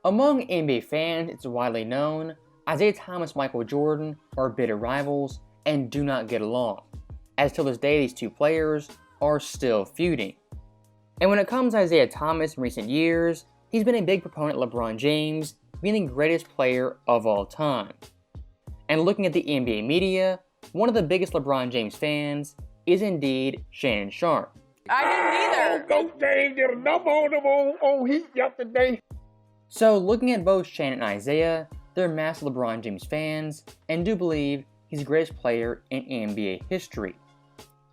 Among NBA fans, it's widely known Isaiah Thomas and Michael Jordan are bitter rivals and do not get along, as till this day these two players are still feuding. And when it comes to Isaiah Thomas in recent years, he's been a big proponent of LeBron James being the greatest player of all time. And looking at the NBA media, one of the biggest LeBron James fans is indeed Shannon Sharpe. I didn't either. Coach James did a number on them on Heat yesterday. So looking at both Shannon and Isaiah, they're massive LeBron James fans and do believe he's the greatest player in NBA history.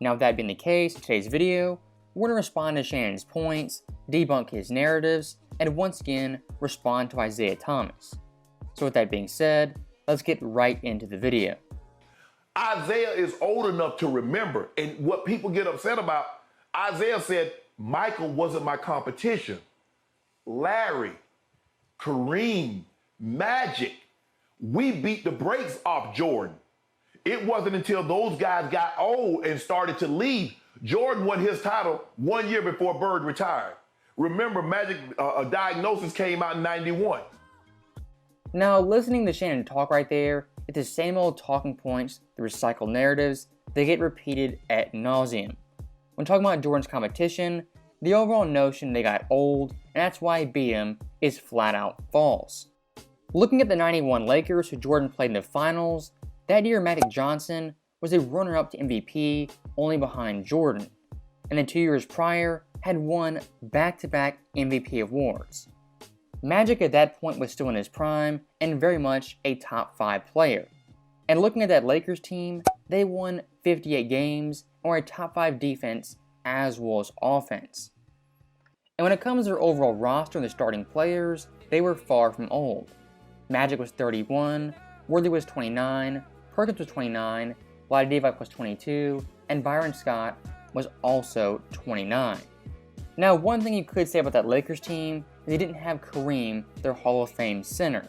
Now with that being the case, in today's video, we're going to respond to Shannon's points, debunk his narratives, and once again, respond to Isaiah Thomas. So with that being said, let's get right into the video. Isaiah is old enough to remember, and what people get upset about, Isaiah said, Michael wasn't my competition. Larry, Kareem, Magic, we beat the brakes off Jordan. It wasn't until those guys got old and started to leave. Jordan won his title 1 year before Bird retired. Remember, Magic diagnosis came out in '91. Now, listening to Shannon talk right there, it's the same old talking points, the recycled narratives, they get repeated ad nauseum. When talking about Jordan's competition, the overall notion they got old, and that's why he beat him, is flat out false. Looking at the '91 Lakers who Jordan played in the finals, that year Magic Johnson was a runner-up to MVP only behind Jordan, and then 2 years prior had won back-to-back MVP awards. Magic at that point was still in his prime and very much a top 5 player. And looking at that Lakers team, they won 58 games and were a top 5 defense as well as offense. And when it comes to their overall roster and the starting players, they were far from old. Magic was 31, Worthy was 29, Perkins was 29, Vlade Divac was 22, and Byron Scott was also 29. Now, one thing you could say about that Lakers team is they didn't have Kareem, their Hall of Fame center.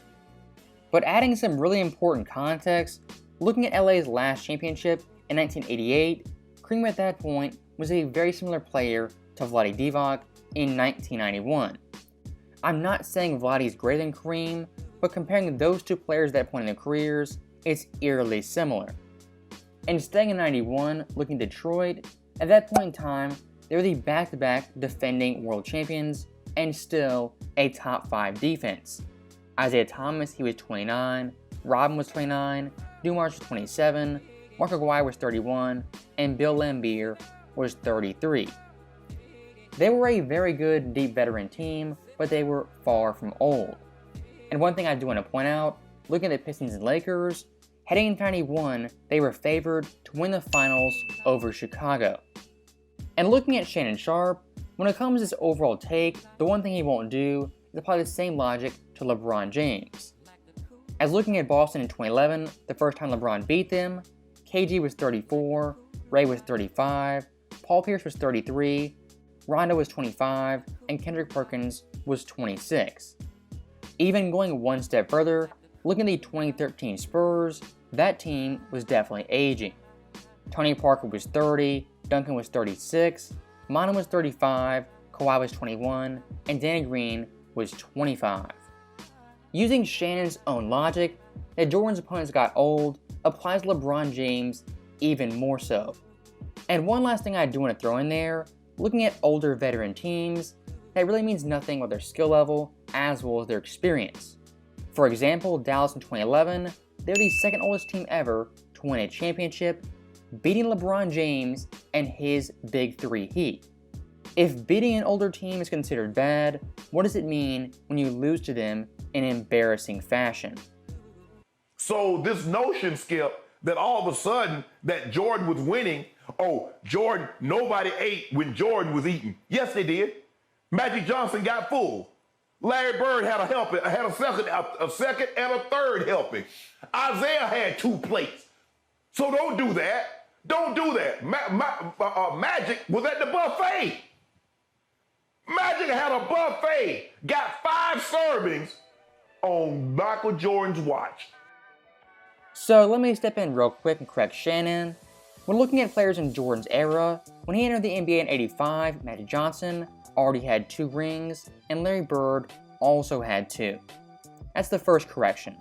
But adding some really important context, looking at LA's last championship in 1988, Kareem at that point was a very similar player to Vlade Divac in 1991. I'm not saying Vlade is greater than Kareem, but comparing those two players at that point in their careers, it's eerily similar. And staying in 91, looking at Detroit, at that point in time, they were the back-to-back defending world champions and still a top 5 defense. Isaiah Thomas, he was 29, Robin was 29, Dumars was 27, Mark Aguirre was 31, and Bill Laimbeer was 33. They were a very good, deep veteran team, but they were far from old. And one thing I do want to point out, looking at the Pistons and Lakers, heading into 91, they were favored to win the finals over Chicago. And looking at Shannon Sharpe, when it comes to his overall take, the one thing he won't do is apply the same logic to LeBron James. As looking at Boston in 2011, the first time LeBron beat them, KG was 34, Ray was 35, Paul Pierce was 33, Rondo was 25, and Kendrick Perkins was 26. Even going one step further, looking at the 2013 Spurs, that team was definitely aging. Tony Parker was 30, Duncan was 36, Manu was 35, Kawhi was 21, and Danny Green was 25. Using Shannon's own logic, that Jordan's opponents got old applies to LeBron James even more so. And one last thing I do want to throw in there, looking at older veteran teams, that really means nothing with their skill level as well as their experience. For example, Dallas in 2011, they're the second oldest team ever to win a championship, beating LeBron James and his Big Three Heat. If beating an older team is considered bad, what does it mean when you lose to them in embarrassing fashion? So this notion, Skip, that all of a sudden that Jordan was winning, oh, Jordan, nobody ate when Jordan was eating. Yes, they did. Magic Johnson got full. Larry Bird had a second and a third helping. Isaiah had 2 plates. So don't do that. Don't do that. Magic was at the buffet. Magic had a buffet, got 5 servings on Michael Jordan's watch. So let me step in real quick and correct Shannon. When looking at players in Jordan's era, when he entered the NBA in '85, Magic Johnson already had 2 rings, and Larry Bird also had 2. That's the first correction.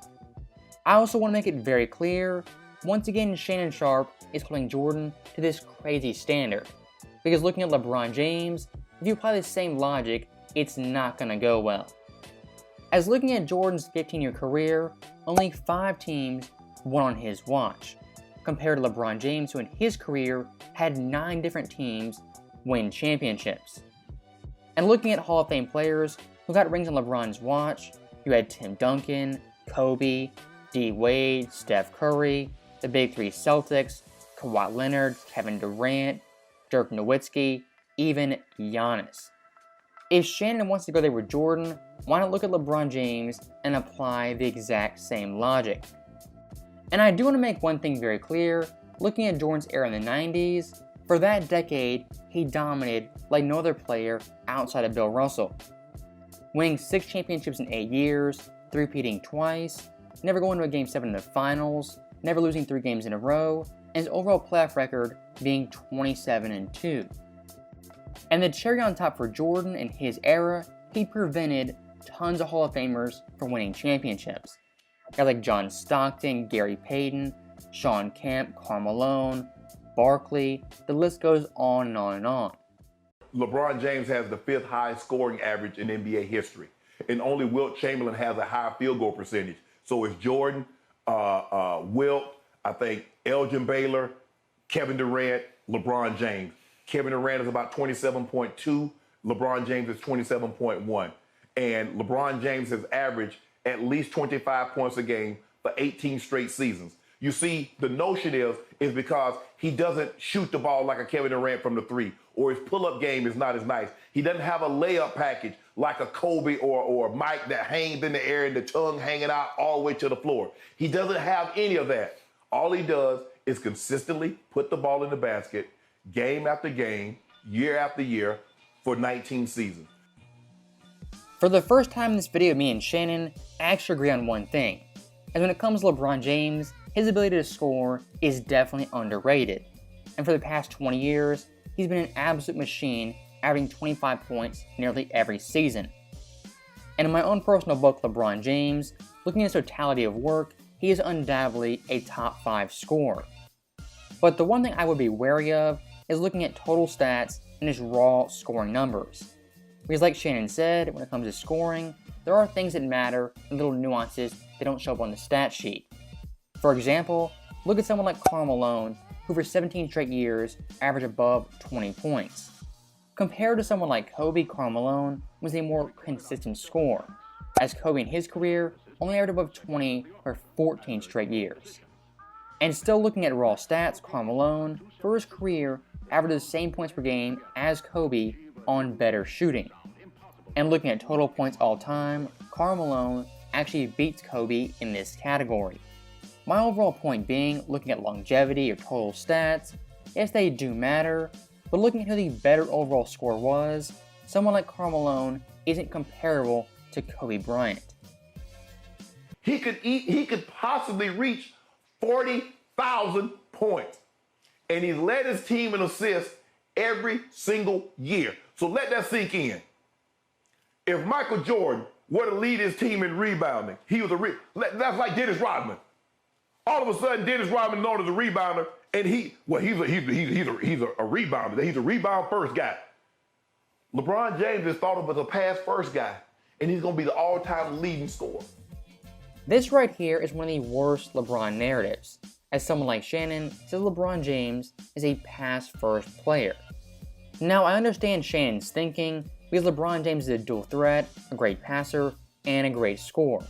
I also want to make it very clear, once again Shannon Sharpe is holding Jordan to this crazy standard. Because looking at LeBron James, if you apply the same logic, it's not going to go well. As looking at Jordan's 15-year career, only 5 teams won on his watch, compared to LeBron James, who in his career had 9 different teams win championships. And looking at Hall of Fame players who got rings on LeBron's watch, you had Tim Duncan, Kobe, D. Wade, Steph Curry, the Big 3 Celtics, Kawhi Leonard, Kevin Durant, Dirk Nowitzki, even Giannis. If Shannon wants to go there with Jordan, why not look at LeBron James and apply the exact same logic? And I do want to make one thing very clear, looking at Jordan's era in the 90s, for that decade, he dominated like no other player outside of Bill Russell. Winning 6 championships in 8 years, three-peating twice, never going to a Game 7 in the finals, never losing 3 games in a row, and his overall playoff record being 27-2. And the cherry on top for Jordan in his era, he prevented tons of Hall of Famers from winning championships. Guys like John Stockton, Gary Payton, Sean Kemp, Karl Malone, Barkley, the list goes on and on and on. LeBron James has the 5th highest scoring average in NBA history. And only Wilt Chamberlain has a higher field goal percentage. So it's Jordan, Wilt, I think Elgin Baylor, Kevin Durant, LeBron James. Kevin Durant is about 27.2. LeBron James is 27.1. And LeBron James has averaged at least 25 points a game for 18 straight seasons. You see, the notion is because he doesn't shoot the ball like a Kevin Durant from the 3, or his pull-up game is not as nice. He doesn't have a layup package like a Kobe or Mike that hangs in the air and the tongue hanging out all the way to the floor. He doesn't have any of that. All he does is consistently put the ball in the basket, game after game, year after year, for 19 seasons. For the first time in this video, me and Shannon actually agree on one thing. And when it comes to LeBron James, his ability to score is definitely underrated. And for the past 20 years, he's been an absolute machine, averaging 25 points nearly every season. And in my own personal book, LeBron James, looking at his totality of work, he is undoubtedly a top 5 scorer. But the one thing I would be wary of is looking at total stats and his raw scoring numbers. Because like Shannon said, when it comes to scoring, there are things that matter and little nuances that don't show up on the stat sheet. For example, look at someone like Karl Malone, who for 17 straight years averaged above 20 points. Compared to someone like Kobe, Karl Malone was a more consistent scorer, as Kobe in his career only averaged above 20 for 14 straight years. And still looking at raw stats, Karl Malone, for his career, averaged the same points per game as Kobe on better shooting. And looking at total points all time, Karl Malone actually beats Kobe in this category. My overall point being, looking at longevity or total stats, yes they do matter, but looking at who the better overall scorer was, someone like Karl Malone isn't comparable to Kobe Bryant. He could possibly reach 40,000 points. And he led his team in assists every single year. So let that sink in. If Michael Jordan were to lead his team in rebounding, he was that's like Dennis Rodman. All of a sudden, Dennis Rodman is known as a rebounder, and he's a rebounder. He's a rebound first guy. LeBron James is thought of as a pass first guy, and he's going to be the all-time leading scorer. This right here is one of the worst LeBron narratives, as someone like Shannon says LeBron James is a pass-first player. Now, I understand Shannon's thinking because LeBron James is a dual threat, a great passer, and a great scorer.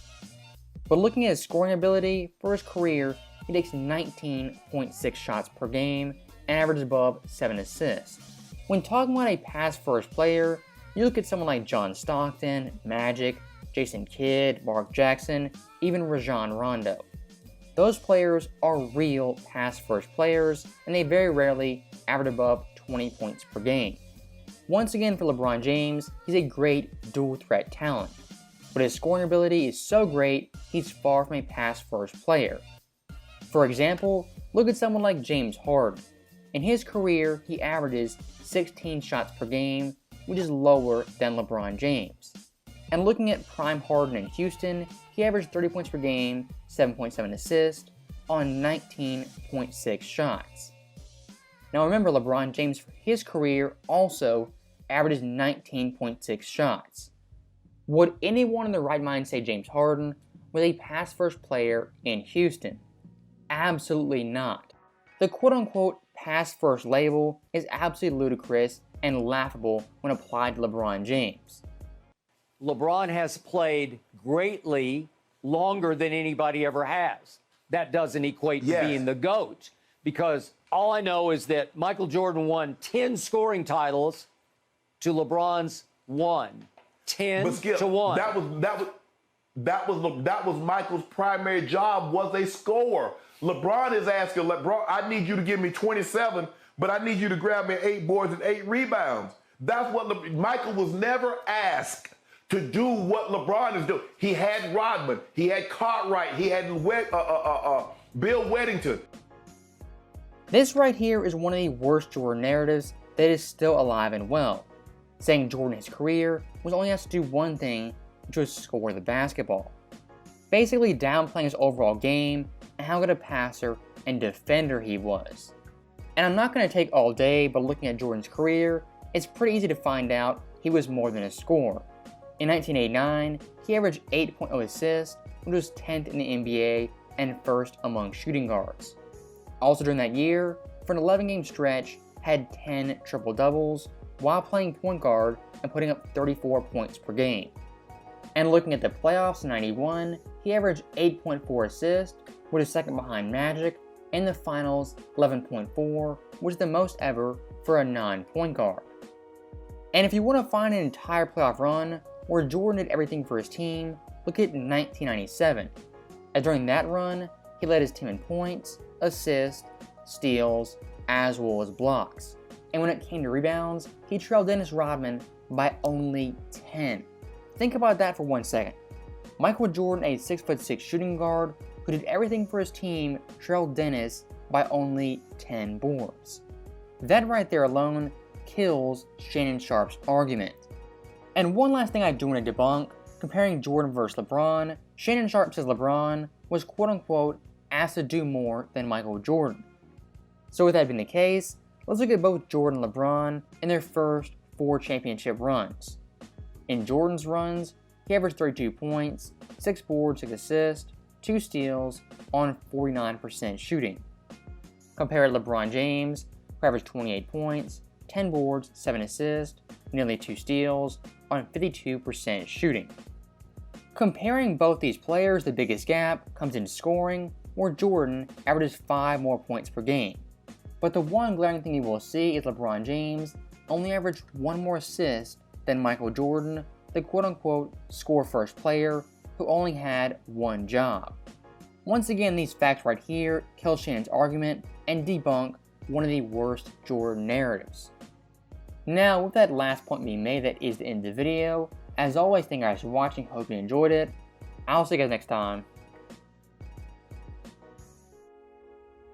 But looking at his scoring ability, for his career, he takes 19.6 shots per game and averages above 7 assists. When talking about a pass-first player, you look at someone like John Stockton, Magic, Jason Kidd, Mark Jackson, even Rajon Rondo. Those players are real pass-first players, and they very rarely average above 20 points per game. Once again for LeBron James, he's a great dual-threat talent. But his scoring ability is so great, he's far from a pass-first player. For example, look at someone like James Harden. In his career, he averages 16 shots per game, which is lower than LeBron James. And looking at prime Harden in Houston, he averaged 30 points per game, 7.7 assists, on 19.6 shots. Now remember, LeBron James for his career also averages 19.6 shots. Would anyone in their right mind say James Harden was a pass-first player in Houston? Absolutely not. The quote-unquote pass-first label is absolutely ludicrous and laughable when applied to LeBron James. LeBron has played greatly longer than anybody ever has. That doesn't equate to being the GOAT, because all I know is that Michael Jordan won 10 scoring titles to LeBron's 1. 10 But Skip, to 1. That was Michael's primary job, was a scorer. LeBron is asking, LeBron, I need you to give me 27, but I need you to grab me 8 boards and 8 rebounds. That's what Michael was never asked to do what LeBron is doing. He had Rodman, he had Cartwright, he had Bill Weddington. This right here is one of the worst Jordan narratives that is still alive and well, saying Jordan in his career was only asked to do one thing, which was score the basketball. Basically downplaying his overall game and how good a passer and defender he was. And I'm not going to take all day, but looking at Jordan's career, it's pretty easy to find out he was more than a scorer. In 1989, he averaged 8.0 assists, which was 10th in the NBA and first among shooting guards. Also during that year, for an 11-game stretch, had 10 triple-doubles while playing point guard and putting up 34 points per game. And looking at the playoffs in 91, he averaged 8.4 assists, which is second behind Magic, in the finals 11.4, which is the most ever for a non-point guard. And if you want to find an entire playoff run where Jordan did everything for his team, look at 1997. As during that run, he led his team in points, assists, steals, as well as blocks. And when it came to rebounds, he trailed Dennis Rodman by only 10. Think about that for 1 second. Michael Jordan, a 6'6" shooting guard who did everything for his team, trailed Dennis by only 10 boards. That right there alone kills Shannon Sharpe's argument. And one last thing I do want to debunk, comparing Jordan versus LeBron, Shannon Sharpe says LeBron was quote-unquote asked to do more than Michael Jordan. So with that being the case, let's look at both Jordan and LeBron in their first 4 championship runs. In Jordan's runs, he averaged 32 points, 6 boards, 6 assists, 2 steals on 49% shooting. Compared to LeBron James, who averaged 28 points, 10 boards, 7 assists, nearly 2 steals on 52% shooting. Comparing both these players, the biggest gap comes in scoring, where Jordan averages 5 more points per game. But the one glaring thing you will see is LeBron James only averaged 1 more assist than Michael Jordan, the quote-unquote score-first player who only had 1 job. Once again, these facts right here kill Shannon's argument and debunk one of the worst Jordan narratives. Now, with that last point being made, that is the end of the video. As always, thank you guys for watching, hope you enjoyed it. I'll see you guys next time.